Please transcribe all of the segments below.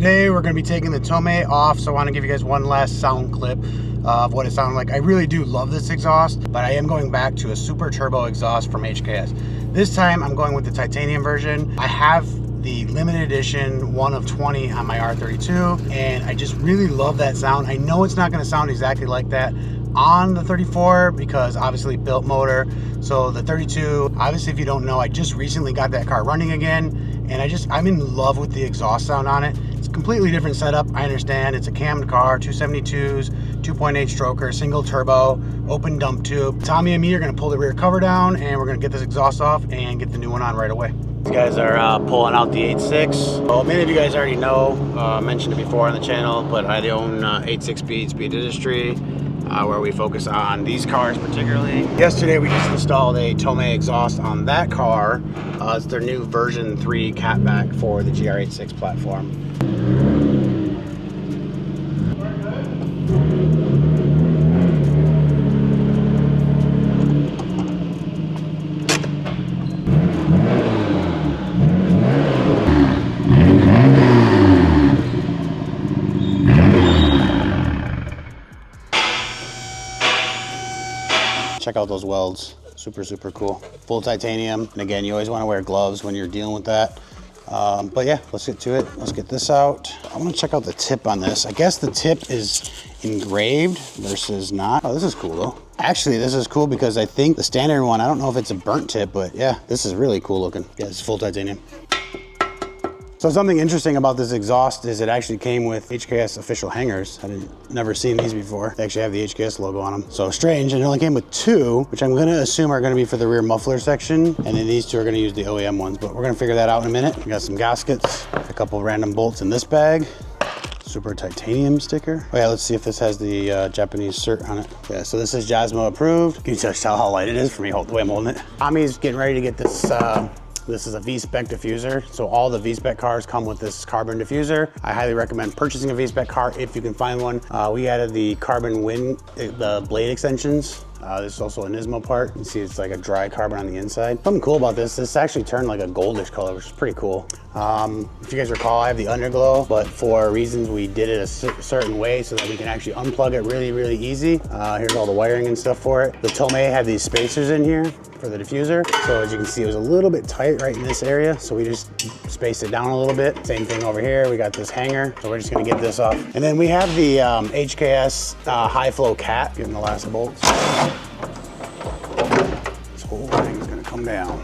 Today we're going to be taking the Tomei off, so I want to give you guys one last sound clip of what it sounded like. I really do love this exhaust, but I am going back to a Super Turbo exhaust from HKS. This time I'm going with the titanium version. I have the limited edition 1 of 20 on my R32, and I just really love that sound. I know it's not going to sound exactly like that on the 34 because obviously built motor. So the 32, obviously if you don't know, I just recently got that car running again, and I'm in love with the exhaust sound on it. It's a completely different setup. I understand it's a cammed car, 272s, 2.8 stroker, single turbo, open dump tube. Tommy and me are gonna pull the rear cover down, and we're gonna get this exhaust off and get the new one on right away. These guys are pulling out the 8.6. Well, many of you guys already know, mentioned it before on the channel, but I own 8.6 speed industry, where we focus on these cars particularly. Yesterday we just installed a Tomei exhaust on that car. It's their new version 3 catback for the GR86 platform. Check out those welds, super cool. Full titanium, and again, you always want to wear gloves when you're dealing with that. But yeah, let's get to it. Let's get this out. I want to check out the tip on this. I guess the tip is engraved versus not. Oh, this is cool though. Actually, this is cool because I think the standard one, I don't know if it's a burnt tip, but yeah, this is really cool looking. Yeah, it's full titanium. So something interesting about this exhaust is it actually came with HKS official hangers. Never seen these before. They actually have the HKS logo on them. So strange, and it only came with 2, which I'm gonna assume are gonna be for the rear muffler section. And then these 2 are gonna use the OEM ones, but we're gonna figure that out in a minute. We got some gaskets, a couple of random bolts in this bag. Super titanium sticker. Oh yeah, let's see if this has the Japanese cert on it. Yeah, so this is JASMA approved. Can you just tell how light it is for me the way I'm holding it? Tommy's getting ready to get this, this is a V-Spec diffuser. So all the V-Spec cars come with this carbon diffuser. I highly recommend purchasing a V-Spec car if you can find one. We added the carbon the blade extensions. This is also a Nismo part. You can see it's like a dry carbon on the inside. Something cool about this actually turned like a goldish color, which is pretty cool. If you guys recall, I have the underglow, but for reasons we did it a certain way so that we can actually unplug it really easy. Here's all the wiring and stuff for it. The Tomei had these spacers in here for the diffuser. So as you can see, it was a little bit tight right in this area. So we just spaced it down a little bit. Same thing over here. We got this hanger. So we're just gonna get this off. And then we have the HKS high flow cat, getting the last bolts. This whole thing is gonna come down.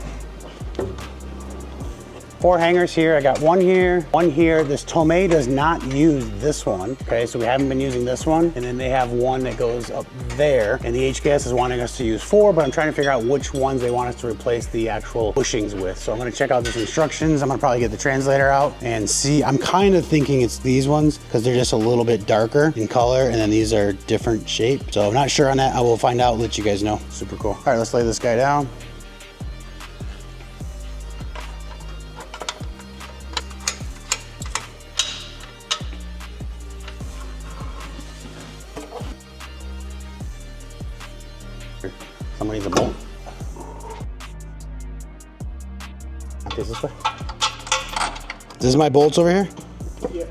4 hangers here. I got 1 here, 1 here. This Tomei does not use this one. Okay, so we haven't been using this one. And then they have one that goes up there. And the HKS is wanting us to use 4, but I'm trying to figure out which ones they want us to replace the actual bushings with. So I'm gonna check out these instructions. I'm gonna probably get the translator out and see. I'm kind of thinking it's these ones because they're just a little bit darker in color, and then these are different shape. So I'm not sure on that. I will find out, let you guys know. Super cool. All right, let's lay this guy down. Someone needs a bolt. Okay, this way. This is my bolts over here? Yeah.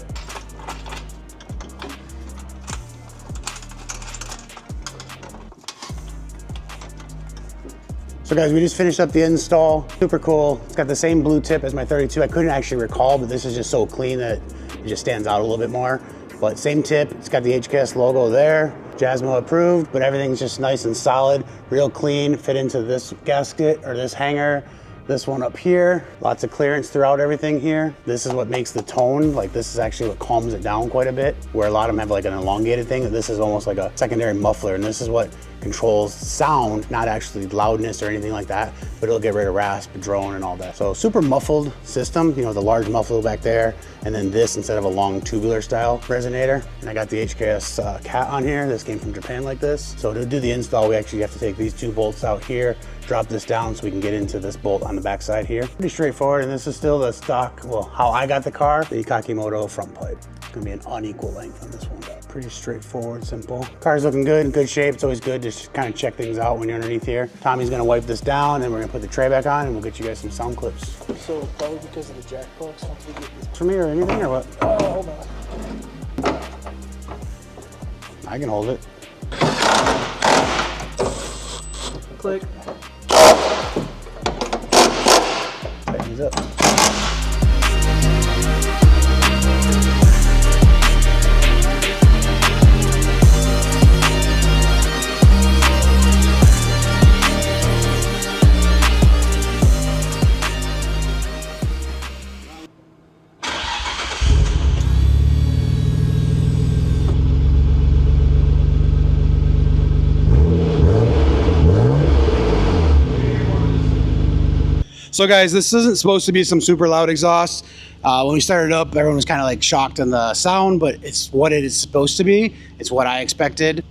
So guys, we just finished up the install. Super cool. It's got the same blue tip as my 32. I couldn't actually recall, but this is just so clean that it just stands out a little bit more. But same tip, it's got the HKS logo there. JASMA approved, but everything's just nice and solid, real clean, fit into this gasket or this hanger. This one up here, lots of clearance throughout everything here. This is what makes the tone, like this is actually what calms it down quite a bit, where a lot of them have like an elongated thing. This is almost like a secondary muffler, and this is what controls sound, not actually loudness or anything like that, but it'll get rid of rasp, drone, and all that. So super muffled system, you know, the large muffler back there, and then this instead of a long tubular style resonator. And I got the HKS cat on here. This came from Japan like this. So to do the install, we actually have to take these 2 bolts out here, drop this down so we can get into this bolt on the back side here. Pretty straightforward, and this is still the stock, well, how I got the car, the Kakimoto front pipe. It's gonna be an unequal length on this one. Pretty straightforward, simple. Car's looking good, in good shape. It's always good to just kind of check things out when you're underneath here. Tommy's gonna wipe this down and we're gonna put the tray back on and we'll get you guys some sound clips. So probably because of the jack box, once we get this. For me or anything or what? Oh, hold on. I can hold it. Click. Tightens up. So guys, this isn't supposed to be some super loud exhaust. When we started up, everyone was kind of like shocked in the sound, but it's what it is supposed to be. It's what I expected.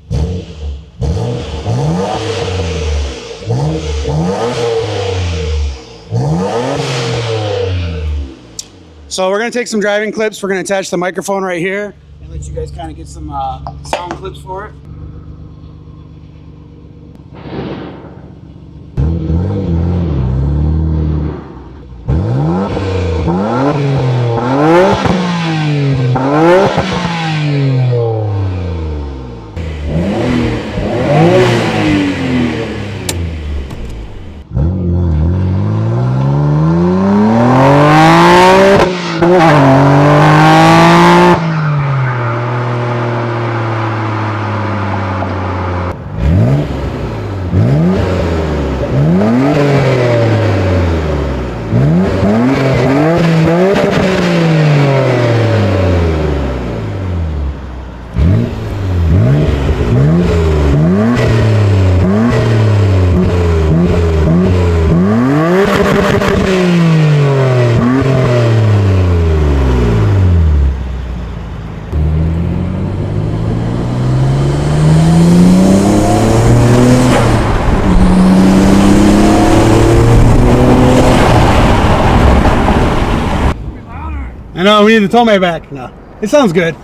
So we're gonna take some driving clips. We're gonna attach the microphone right here and let you guys kind of get some sound clips for it. I know, we need the Tomei back. No, it sounds good.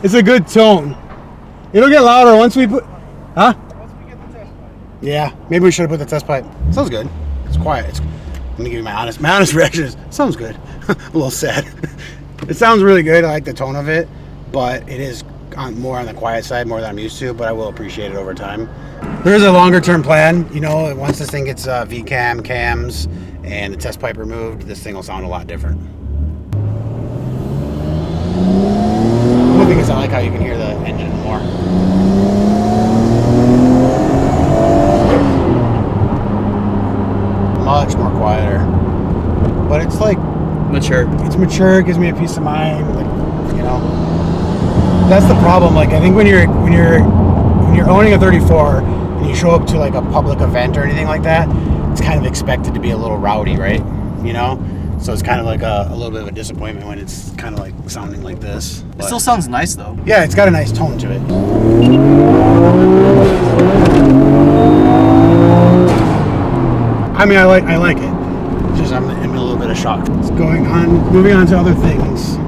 It's a good tone. It'll get louder once we put, huh? Once we get the test pipe. Yeah, maybe we should have put the test pipe. Sounds good. It's quiet. Let me give you my honest reaction is, it sounds good. A little sad. It sounds really good. I like the tone of it, but it is more on the quiet side, more than I'm used to, but I will appreciate it over time. There is a longer term plan, you know, once this thing gets VCAM, cams, and the test pipe removed, this thing will sound a lot different. The thing is, I like how you can hear the engine more. Much more quieter. But it's like Mature. It's mature, it gives me a peace of mind, like, you know. That's the problem. Like I think when you're owning a 34 and you show up to like a public event or anything like that, it's kind of expected to be a little rowdy, right? You know? So it's kind of like a little bit of a disappointment when it's kind of like sounding like this. It still sounds nice though. Yeah, it's got a nice tone to it. I mean, I like it. It's just I'm in a little bit of shock. Moving on to other things.